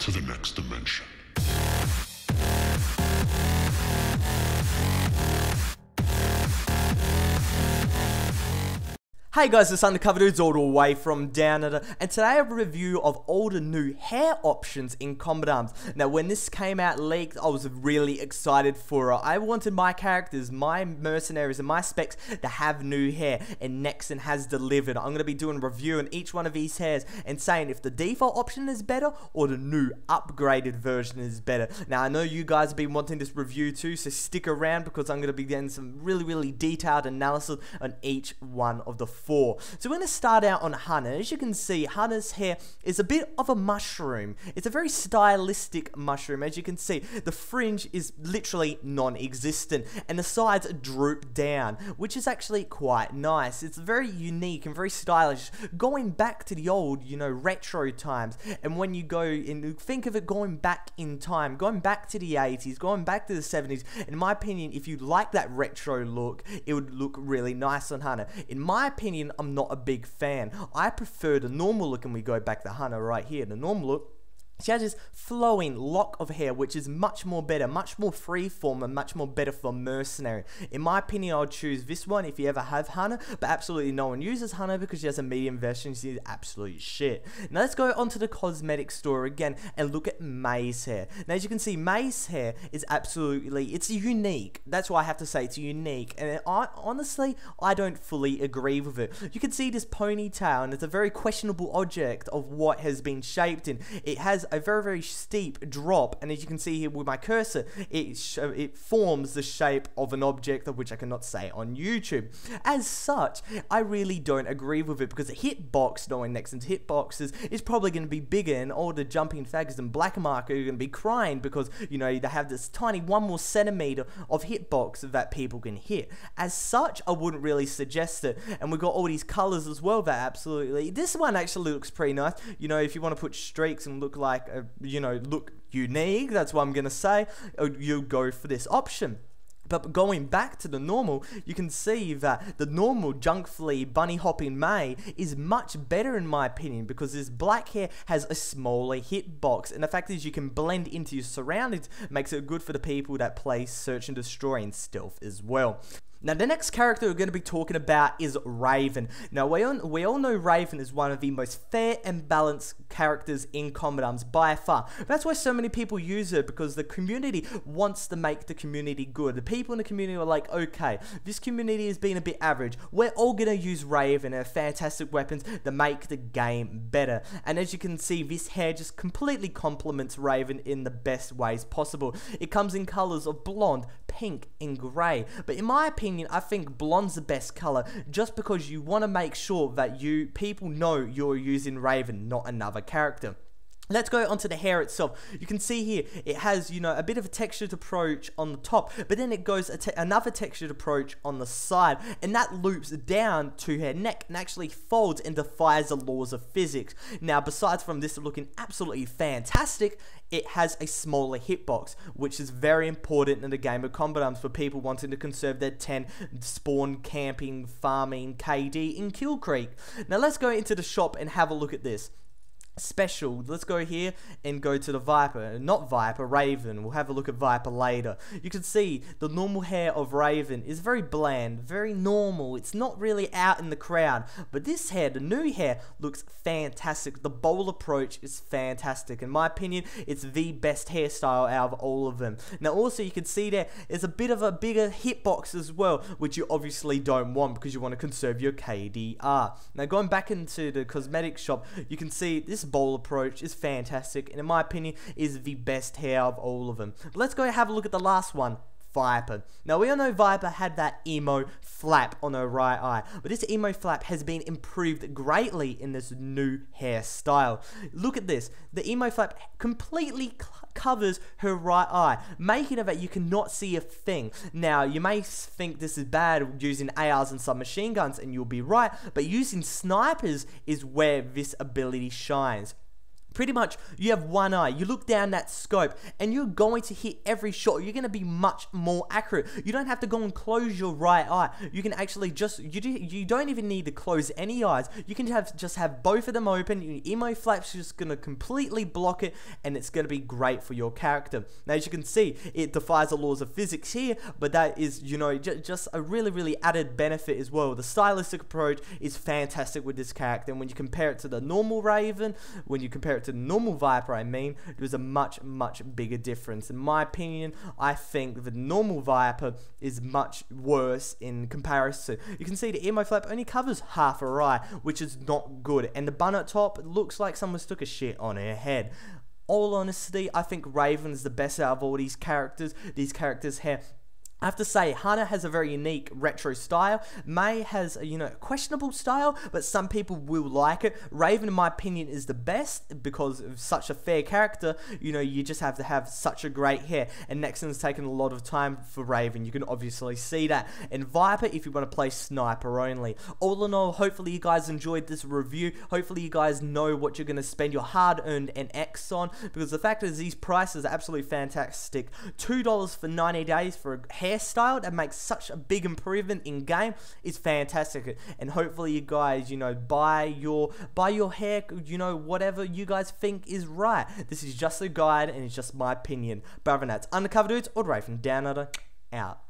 to the next dimension. Hey guys, it's undrcrvdudes all the way from down under, and today I have a review of all the new hair options in Combat Arms. Now when this came out leaked, I was really excited for it. I wanted my characters, my mercenaries and my specs to have new hair, and Nexon has delivered. I'm going to be doing a review on each one of these hairs and saying if the default option is better or the new upgraded version is better. Now I know you guys have been wanting this review too, so stick around because I'm going to be getting some really detailed analysis on each one of the four. So we're going to start out on Hannah. As you can see, Hannah's hair is a bit of a mushroom. It's a very stylistic mushroom. As you can see, the fringe is literally non-existent and the sides droop down, which is actually quite nice. It's very unique and very stylish, going back to the old, retro times. And when you go and think of it going back in time, going back to the 80s, going back to the 70s, in my opinion, if you like that retro look, it would look really nice on Hannah. In my opinion, I'm not a big fan. I prefer the normal look, and we go back to Hannah right here, the normal look. She has this flowing lock of hair, which is much more better, much more freeform, and much more better for mercenary. In my opinion, I would choose this one if you ever have Hannah, but absolutely no one uses Hannah because she has a medium version. She's absolute shit. Now let's go onto the cosmetic store again and look at May's hair. Now as you can see, May's hair is it's unique. That's why I have to say it's unique. And honestly, I don't fully agree with it. You can see this ponytail, and it's a very questionable object of what has been shaped in. It has a very steep drop, and as you can see here with my cursor, it forms the shape of an object, of which I cannot say on YouTube. As such, I really don't agree with it because the hitbox, knowing Nexon's hitboxes, is probably going to be bigger, and all the jumping faggers and black marker are going to be crying because they have this tiny 1 more centimeter of hitbox that people can hit. As such, I wouldn't really suggest it. And we've got all these colors as well that absolutely, this one actually looks pretty nice. If you want to put streaks and look like look unique, that's what I'm gonna say, you go for this option. But going back to the normal, you can see that the normal junk flea bunny hopping May is much better in my opinion because this black hair has a smaller hitbox, and the fact is you can blend into your surroundings makes it good for the people that play search and destroy and stealth as well. Now, the next character we're going to be talking about is Raven. Now, we all know Raven is one of the most fair and balanced characters in Combat Arms by far. That's why so many people use her, because the community wants to make the community good. The people in the community are like, okay, this community has been a bit average. We're all going to use Raven and her fantastic weapons to make the game better. And as you can see, this hair just completely complements Raven in the best ways possible. It comes in colors of blonde, pink, and grey. But in my opinion, I think blonde's the best color, just because you want to make sure that people know you're using Raven, not another character. Let's go onto the hair itself. You can see here, it has, a bit of a textured approach on the top, but then it goes another textured approach on the side, and that loops down to her neck and actually folds and defies the laws of physics. Now, besides from this looking absolutely fantastic, it has a smaller hitbox, which is very important in the game of Combat Arms for people wanting to conserve their 10 spawn, camping, farming, KD in Kill Creek. Now, let's go into the shop and have a look at this. Special. Let's go here and go to the Viper. Not Viper, Raven. We'll have a look at Viper later. You can see the normal hair of Raven is very bland, very normal. It's not really out in the crowd. But this hair, the new hair, looks fantastic. The bowl approach is fantastic. In my opinion, it's the best hairstyle out of all of them. Now also you can see there's a bit of a bigger hitbox as well, which you obviously don't want because you want to conserve your KDR. Now going back into the cosmetic shop, you can see this bowl approach is fantastic, and in my opinion is the best hair of all of them. But let's go have a look at the last one, Viper. Now we all know Viper had that emo flap on her right eye, but this emo flap has been improved greatly in this new hairstyle. Look at this, the emo flap completely covers her right eye, making it that you cannot see a thing. Now you may think this is bad using ARs and submachine guns, and you'll be right, but using snipers is where this ability shines. Pretty much, you have one eye, you look down that scope, and you're going to hit every shot. You're going to be much more accurate. You don't have to go and close your right eye. You can actually you don't even need to close any eyes. You can just have both of them open. Your emo flap's just going to completely block it, and it's going to be great for your character. Now, as you can see, it defies the laws of physics here, but that is, you know, just a really added benefit as well. The stylistic approach is fantastic with this character, and when you compare it to the normal Raven, when you compare it to the normal Viper, I mean, there's a much bigger difference. In my opinion, I think the normal Viper is much worse in comparison. You can see the emo flap only covers half her eye, which is not good, and the bun at top looks like someone's took a shit on her head. All honesty, I think Raven is the best out of all these characters. These characters here, I have to say, Hana has a very unique retro style. May has a, you know, questionable style, but some people will like it. Raven, in my opinion, is the best because of such a fair character. You know, you just have to have such a great hair. And Nexon's taken a lot of time for Raven. You can obviously see that. And Viper, if you want to play sniper only. All in all, hopefully you guys enjoyed this review. Hopefully you guys know what you're going to spend your hard-earned NX on, because the fact is these prices are absolutely fantastic. $2 for 90 days for a hairstyle that makes such a big improvement in game is fantastic, and hopefully you guys, you know, buy your hair, you know, whatever you guys think is right. This is just a guide and it's just my opinion. But other than that, it's Undercover Dudes or Raven Down Under out.